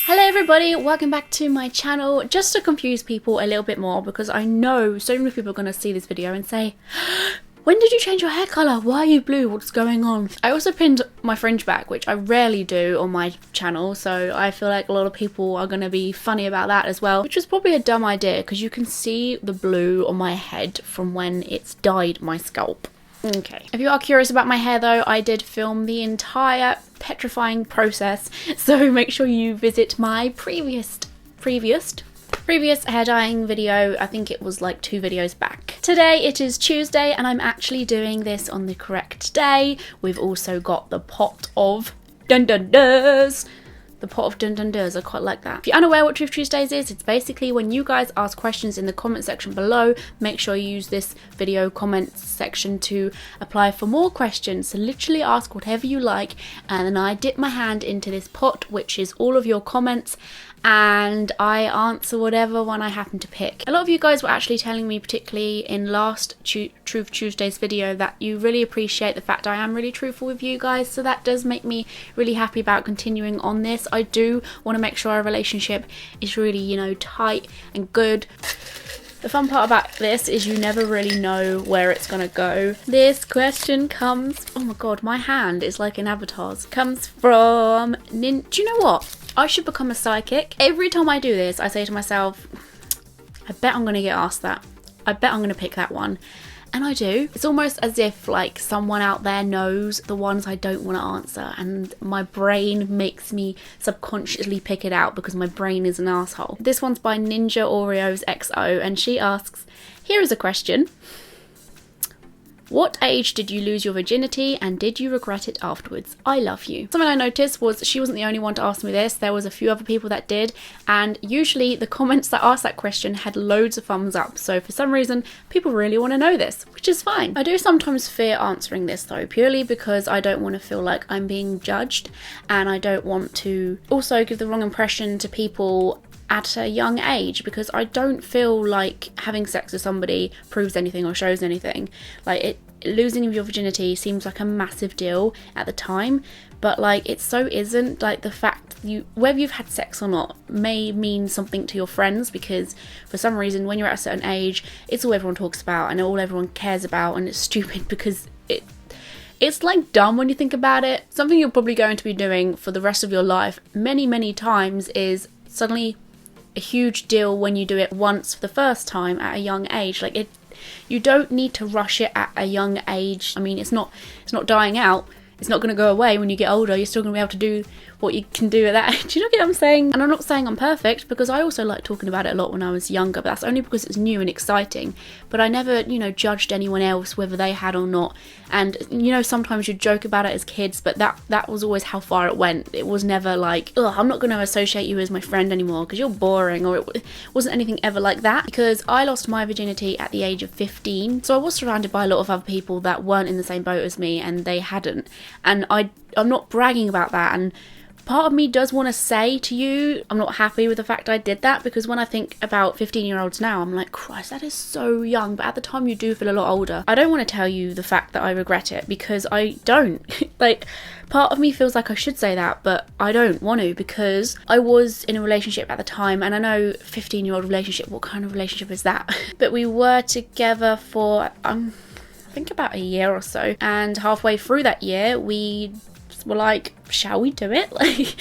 Hello everybody, welcome back to my channel. Just to confuse people a little bit more, because I know so many people are going to see this video and say, when did you change your hair colour? Why are you blue? What's going on? I also pinned my fringe back, which I rarely do on my channel, so I feel like a lot of people are going to be funny about that as well, which was probably a dumb idea because you can see the blue on my head from when it's dyed my scalp. Okay. If you are curious about my hair though, I did film the entire petrifying process, so make sure you visit my previous hair dyeing video. I think it was like 2 videos back. Today it is Tuesday and I'm actually doing this on the correct day. We've also got the pot of dun-dun-durs. The pot of dun-dun-durs, I quite like that. If you're unaware what Truth Tuesdays is, it's basically when you guys ask questions in the comment section below, make sure you use this video comment section to apply for more questions. So literally ask whatever you like, and then I dip my hand into this pot, which is all of your comments, and I answer whatever one I happen to pick. A lot of you guys were actually telling me, particularly in last Truth Tuesdays video, that you really appreciate the fact I am really truthful with you guys, so that does make me really happy about continuing on this. I do want to make sure our relationship is really, you know, tight and good. The fun part about this is you never really know where it's gonna go. This question comes, oh my god, my hand is like in Avatar's. Comes from do you know what? I should become a psychic. Every time I do this, I say to myself, I bet I'm gonna get asked that. I bet I'm gonna pick that one. And I do. It's almost as if like someone out there knows the ones I don't want to answer, and my brain makes me subconsciously pick it out because my brain is an asshole. This one's by Ninja Oreos XO, and she asks, here is a question. What age did you lose your virginity and did you regret it afterwards? I love you. Something I noticed was she wasn't the only one to ask me this. There was a few other people that did, and usually the comments that asked that question had loads of thumbs up. So for some reason, people really want to know this, which is fine. I do sometimes fear answering this though, purely because I don't want to feel like I'm being judged, and I don't want to also give the wrong impression to people at a young age, because I don't feel like having sex with somebody proves anything or shows anything. Like, losing your virginity seems like a massive deal at the time, but like it so isn't. Like, the fact whether you've had sex or not may mean something to your friends, because for some reason when you're at a certain age, it's all everyone talks about and all everyone cares about, and it's stupid because it's like dumb when you think about it. Something you're probably going to be doing for the rest of your life many times is suddenly a huge deal when you do it once for the first time at a young age. Like, you don't need to rush it at a young age. I mean, it's not dying out. It's not going to go away when you get older. You're still going to be able to do what you can do at that age. Do you know what I'm saying? And I'm not saying I'm perfect, because I also liked talking about it a lot when I was younger, but that's only because it's new and exciting. But I never, you know, judged anyone else whether they had or not. And, you know, sometimes you joke about it as kids, but that was always how far it went. It was never like, oh, I'm not going to associate you as my friend anymore because you're boring, or it wasn't anything ever like that, because I lost my virginity at the age of 15. So I was surrounded by a lot of other people that weren't in the same boat as me, and they hadn't. And I'm not bragging about that, and part of me does want to say to you, I'm not happy with the fact I did that, because when I think about 15-year-olds now, I'm like, Christ, that is so young. But at the time, you do feel a lot older. I don't want to tell you the fact that I regret it, because I don't. Like, part of me feels like I should say that, but I don't want to, because I was in a relationship at the time, and I know 15-year-old relationship, what kind of relationship is that? But we were together for, I think about a year or so, and halfway through that year, we were like, shall we do it? Like,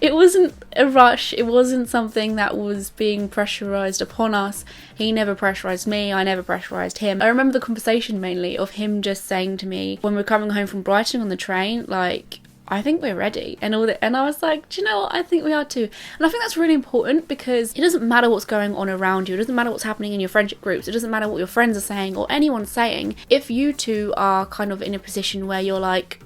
it wasn't a rush. It wasn't something that was being pressurized upon us. He never pressurized me. I never pressurized him. I remember the conversation mainly of him just saying to me when we were coming home from Brighton on the train, like, I think we're ready, and all that. And I was like, do you know what? I think we are too. And I think that's really important, because it doesn't matter what's going on around you. It doesn't matter what's happening in your friendship groups. It doesn't matter what your friends are saying or anyone's saying. If you two are kind of in a position where you're like,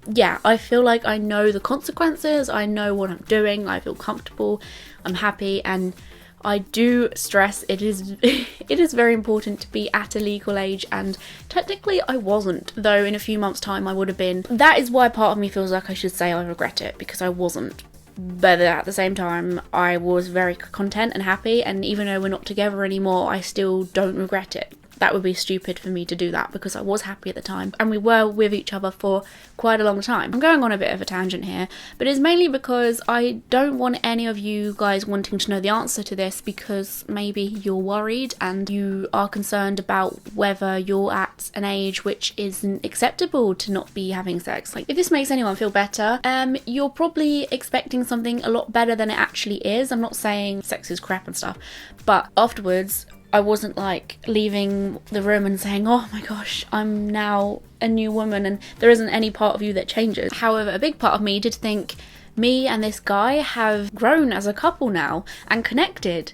yeah, I feel like I know the consequences, I know what I'm doing, I feel comfortable, I'm happy, and I do stress it is very important to be at a legal age, and technically I wasn't, though in a few months' time I would have been. That is why part of me feels like I should say I regret it, because I wasn't. But at the same time, I was very content and happy, and even though we're not together anymore, I still don't regret it. that would be stupid for me to do that, because I was happy at the time and we were with each other for quite a long time. I'm going on a bit of a tangent here, but it's mainly because I don't want any of you guys wanting to know the answer to this, because maybe you're worried and you are concerned about whether you're at an age which isn't acceptable to not be having sex. Like, if this makes anyone feel better, you're probably expecting something a lot better than it actually is. I'm not saying sex is crap and stuff, but afterwards I wasn't like leaving the room and saying, oh my gosh, I'm now a new woman and there isn't any part of you that changes. However, a big part of me did think me and this guy have grown as a couple now and connected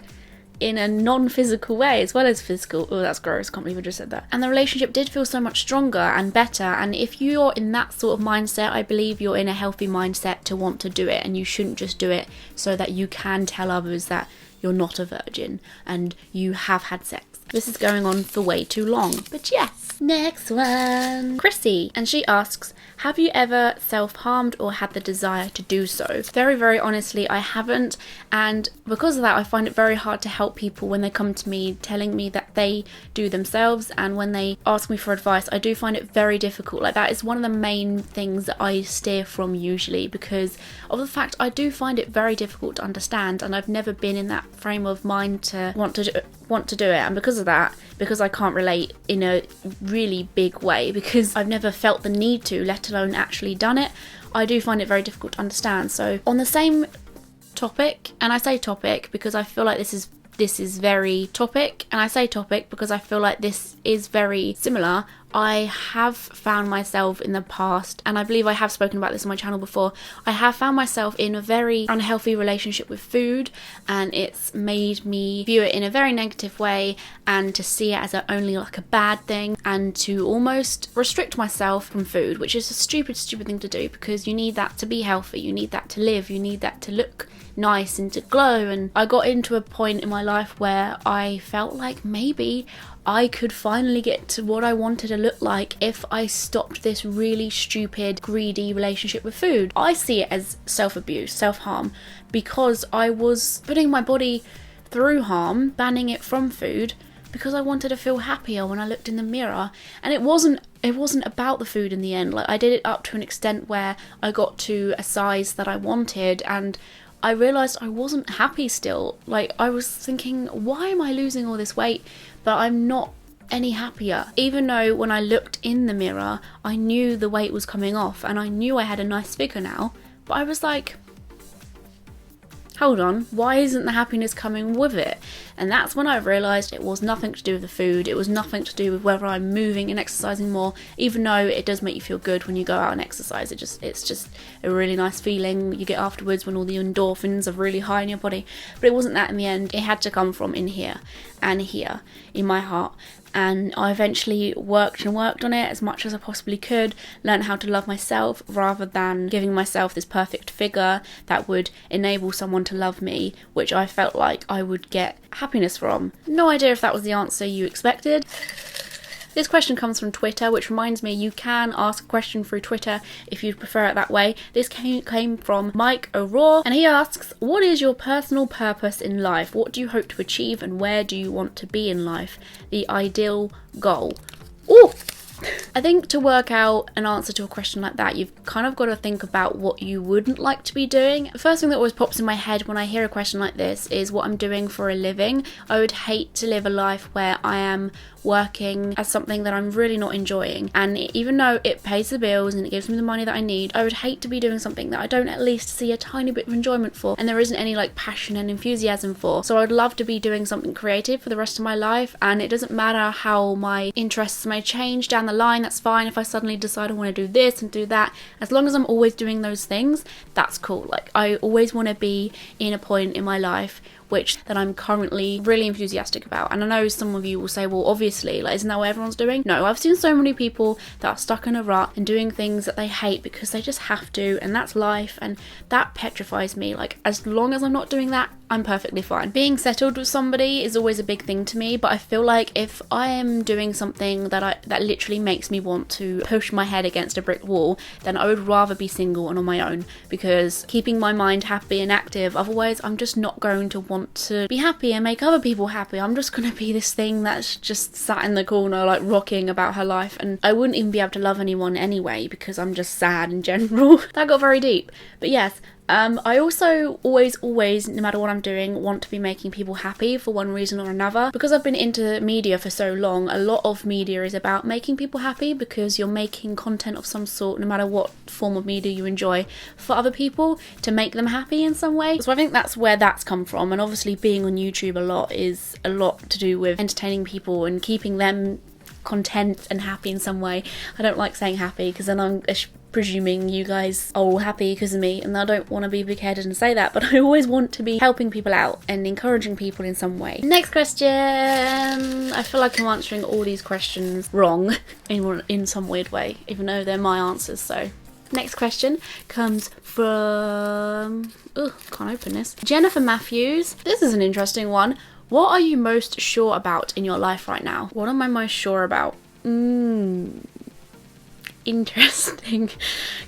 in a non-physical way as well as physical. Oh, that's gross, can't believe I just said that. And the relationship did feel so much stronger and better, and if you're in that sort of mindset, I believe you're in a healthy mindset to want to do it, and you shouldn't just do it so that you can tell others that you're not a virgin and you have had sex. This is going on for way too long, but yes. Next one, Chrissy, and she asks, have you ever self-harmed or had the desire to do so? Very, very honestly, I haven't, and because of that, I find it very hard to help people when they come to me telling me that they do themselves, and when they ask me for advice, I do find it very difficult. Like, that is one of the main things that I steer from usually, because of the fact I do find it very difficult to understand, and I've never been in that frame of mind to want to do it, and because of that, because I can't relate in a really big way, because I've never felt the need to, let alone actually done it, I do find it very difficult to understand. So on the same topic, and I say topic because I feel like this is very topic, and I say topic because I feel like this is very similar. I have found myself in the past, and I believe I have spoken about this on my channel before, I have found myself in a very unhealthy relationship with food, and it's made me view it in a very negative way, and to see it as only like a bad thing, and to almost restrict myself from food, which is a stupid thing to do, because you need that to be healthy, you need that to live, you need that to look nice and to glow. And I got into a point in my life where I felt like maybe I could finally get to what I wanted to look like if I stopped this really stupid, greedy relationship with food. I see it as self-abuse, self-harm, because I was putting my body through harm, banning it from food, because I wanted to feel happier when I looked in the mirror. And it wasn't about the food in the end. Like, I did it up to an extent where I got to a size that I wanted, and I realised I wasn't happy still. Like, I was thinking, why am I losing all this weight, but I'm not any happier? Even though when I looked in the mirror, I knew the weight was coming off and I knew I had a nice figure now, but I was like, hold on, why isn't the happiness coming with it? And that's when I realised it was nothing to do with the food, it was nothing to do with whether I'm moving and exercising more, even though it does make you feel good when you go out and exercise. It's just a really nice feeling you get afterwards when all the endorphins are really high in your body. But it wasn't that in the end. It had to come from in here and here in my heart. And I eventually worked on it as much as I possibly could, learned how to love myself rather than giving myself this perfect figure that would enable someone to love me, which I felt like I would get happiness from. No idea if that was the answer you expected. This question comes from Twitter, which reminds me, you can ask a question through Twitter if you'd prefer it that way. This came from Mike O'Rourke, and he asks, what is your personal purpose in life? What do you hope to achieve, and where do you want to be in life? The ideal goal. Ooh! I think to work out an answer to a question like that, you've kind of got to think about what you wouldn't like to be doing. The first thing that always pops in my head when I hear a question like this is what I'm doing for a living. I would hate to live a life where I am working as something that I'm really not enjoying, and even though it pays the bills and it gives me the money that I need, I would hate to be doing something that I don't at least see a tiny bit of enjoyment for, and there isn't any like passion and enthusiasm for. So I'd love to be doing something creative for the rest of my life, and it doesn't matter how my interests may change down the line. That's fine if I suddenly decide I want to do this and do that. As long as I'm always doing those things, that's cool. Like, I always want to be in a point in my life that I'm currently really enthusiastic about. And I know some of you will say, well, obviously, like, isn't that what everyone's doing? No, I've seen so many people that are stuck in a rut and doing things that they hate because they just have to, and that's life, and that petrifies me. Like, as long as I'm not doing that, I'm perfectly fine. Being settled with somebody is always a big thing to me, but I feel like if I am doing something that literally makes me want to push my head against a brick wall, then I would rather be single and on my own, because keeping my mind happy and active, otherwise I'm just not going to want to be happy and make other people happy. I'm just going to be this thing that's just sat in the corner like rocking about her life, and I wouldn't even be able to love anyone anyway because I'm just sad in general. That got very deep. But yes, I also always, no matter what I'm doing, want to be making people happy for one reason or another. Because I've been into media for so long, a lot of media is about making people happy, because you're making content of some sort, no matter what form of media you enjoy, for other people to make them happy in some way. So I think that's where that's come from. And obviously being on YouTube a lot is a lot to do with entertaining people and keeping them content and happy in some way. I don't like saying happy because then I'm presuming you guys are all happy because of me, and I don't want to be big-headed and say that, but I always want to be helping people out and encouraging people in some way. Next question. I feel like I'm answering all these questions wrong in some weird way, even though they're my answers. So next question comes from, can't open this, Jennifer Matthews. This is an interesting one. What are you most sure about in your life right now? What am I most sure about? Interesting.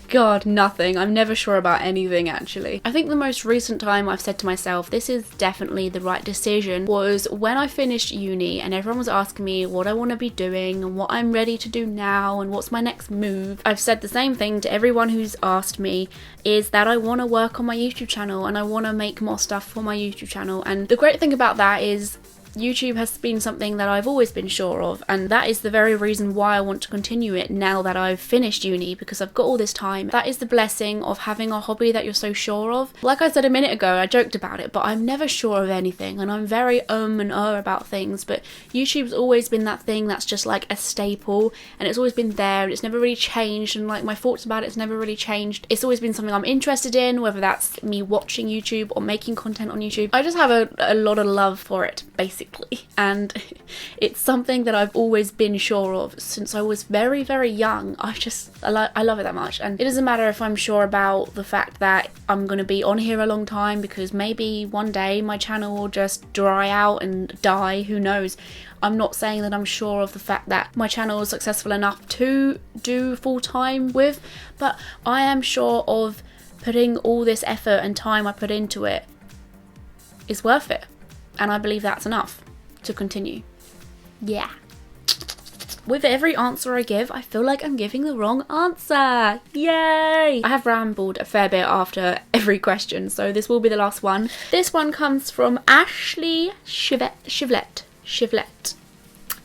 God, nothing. I'm never sure about anything, actually. I think the most recent time I've said to myself, this is definitely the right decision, was when I finished uni and everyone was asking me what I want to be doing and what I'm ready to do now and what's my next move. I've said the same thing to everyone who's asked me, is that I want to work on my YouTube channel and I want to make more stuff for my YouTube channel. And the great thing about that is YouTube has been something that I've always been sure of, and that is the very reason why I want to continue it now that I've finished uni, because I've got all this time. That is the blessing of having a hobby that you're so sure of. Like I said a minute ago, I joked about it, but I'm never sure of anything, and I'm very and about things, but YouTube's always been that thing that's just like a staple, and it's always been there, and it's never really changed, and like my thoughts about it's never really changed. It's always been something I'm interested in, whether that's me watching YouTube or making content on YouTube. I just have a lot of love for it, basically. And it's something that I've always been sure of since I was very, very young. I love it that much. And it doesn't matter if I'm sure about the fact that I'm going to be on here a long time, because maybe one day my channel will just dry out and die, who knows. I'm not saying that I'm sure of the fact that my channel is successful enough to do full time with, but I am sure of putting all this effort and time I put into it is worth it. And I believe that's enough to continue. Yeah. With every answer I give, I feel like I'm giving the wrong answer. Yay! I have rambled a fair bit after every question, so this will be the last one. This one comes from Ashley Chivlet.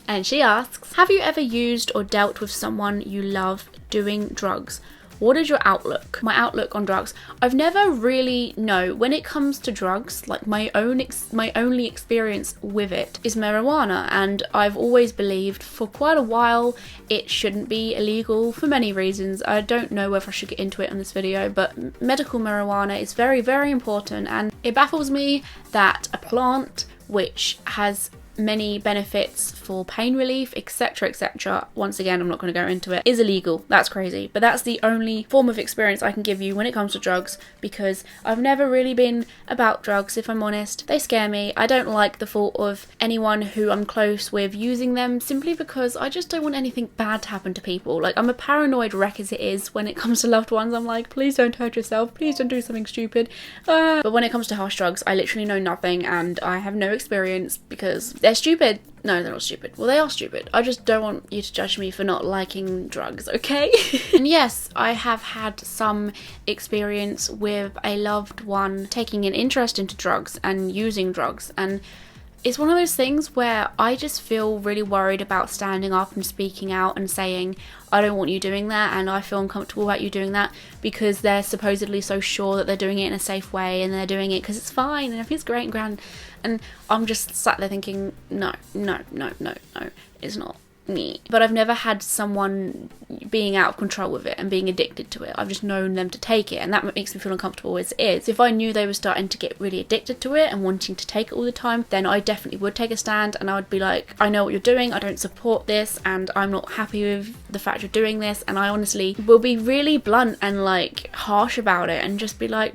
And she asks, have you ever used or dealt with someone you love doing drugs? What is your outlook? My outlook on drugs. I've never really, when it comes to drugs, like my only experience with it is marijuana, and I've always believed for quite a while it shouldn't be illegal for many reasons. I don't know whether I should get into it on this video, but medical marijuana is very, very important, and it baffles me that a plant which has many benefits for pain relief, etc, etc, once again I'm not going to go into it, is illegal. That's crazy, but that's the only form of experience I can give you when it comes to drugs, because I've never really been about drugs, if I'm honest. They scare me. I don't like the thought of anyone who I'm close with using them, simply because I just don't want anything bad to happen to people. Like, I'm a paranoid wreck as it is when it comes to loved ones. I'm like, please don't hurt yourself, please don't do something stupid. But when it comes to harsh drugs, I literally know nothing, and I have no experience because they're stupid. No, they're not stupid. Well, they are stupid. I just don't want you to judge me for not liking drugs, okay? And yes, I have had some experience with a loved one taking an interest into drugs and using drugs, and it's one of those things where I just feel really worried about standing up and speaking out and saying, I don't want you doing that, and I feel uncomfortable about you doing that, because they're supposedly so sure that they're doing it in a safe way, and they're doing it because it's fine and everything's great and grand, and I'm just sat there thinking, no, it's not me. But I've never had someone being out of control with it and being addicted to it. I've just known them to take it, and that makes me feel uncomfortable as it is. If I knew they were starting to get really addicted to it and wanting to take it all the time, then I definitely would take a stand, and I would be like, I know what you're doing, I don't support this, and I'm not happy with the fact you're doing this, and I honestly will be really blunt and like harsh about it and just be like,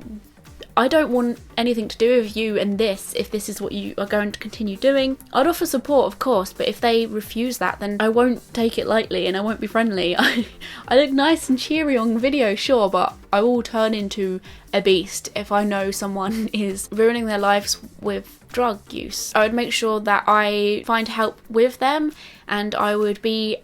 I don't want anything to do with you and this if this is what you are going to continue doing. I'd offer support, of course, but if they refuse that, then I won't take it lightly and I won't be friendly. I look nice and cheery on video, sure, but I will turn into a beast if I know someone is ruining their lives with drug use. I would make sure that I find help with them, and I would be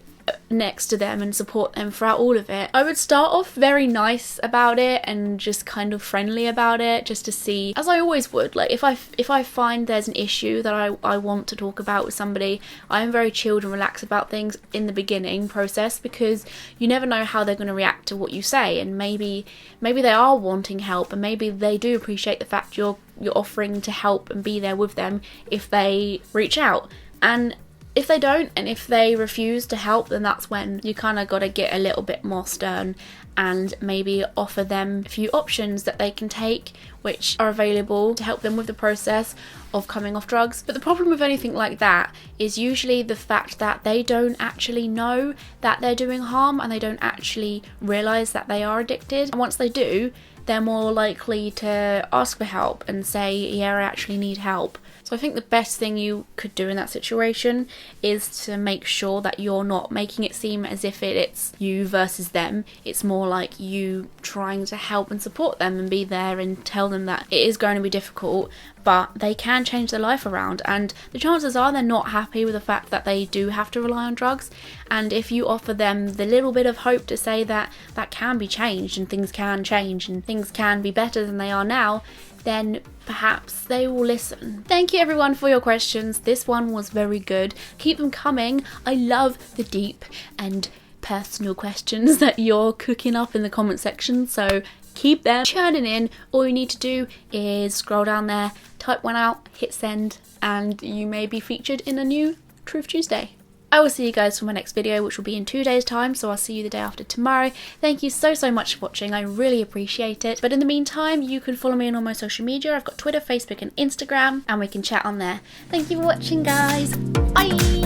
next to them and support them throughout all of it. I would start off very nice about it and just kind of friendly about it, just to see, as I always would, like if I find there's an issue that I want to talk about with somebody, I am very chilled and relaxed about things in the beginning process, because you never know how they're going to react to what you say, and maybe they are wanting help, and maybe they do appreciate the fact you're offering to help and be there with them if they reach out. And if they don't, and if they refuse to help, then that's when you kind of got to get a little bit more stern and maybe offer them a few options that they can take which are available to help them with the process of coming off drugs. But the problem with anything like that is usually the fact that they don't actually know that they're doing harm, and they don't actually realise that they are addicted. And once they do, they're more likely to ask for help and say, yeah, I actually need help. So I think the best thing you could do in that situation is to make sure that you're not making it seem as if it's you versus them. It's more like you trying to help and support them and be there and tell them that it is going to be difficult, but they can change their life around, and the chances are they're not happy with the fact that they do have to rely on drugs. And if you offer them the little bit of hope to say that that can be changed and things can change and things can be better than they are now, then perhaps they will listen. Thank you everyone for your questions. This one was very good. Keep them coming. I love the deep and personal questions that you're cooking up in the comment section, so keep them churning in. All you need to do is scroll down there, type one out, hit send, and you may be featured in a new Truth Tuesday. I will see you guys for my next video, which will be in 2 days time, so I'll see you the day after tomorrow. Thank you so much for watching, I really appreciate it. But in the meantime, you can follow me on all my social media. I've got Twitter, Facebook and Instagram, and we can chat on there. Thank you for watching, guys. Bye!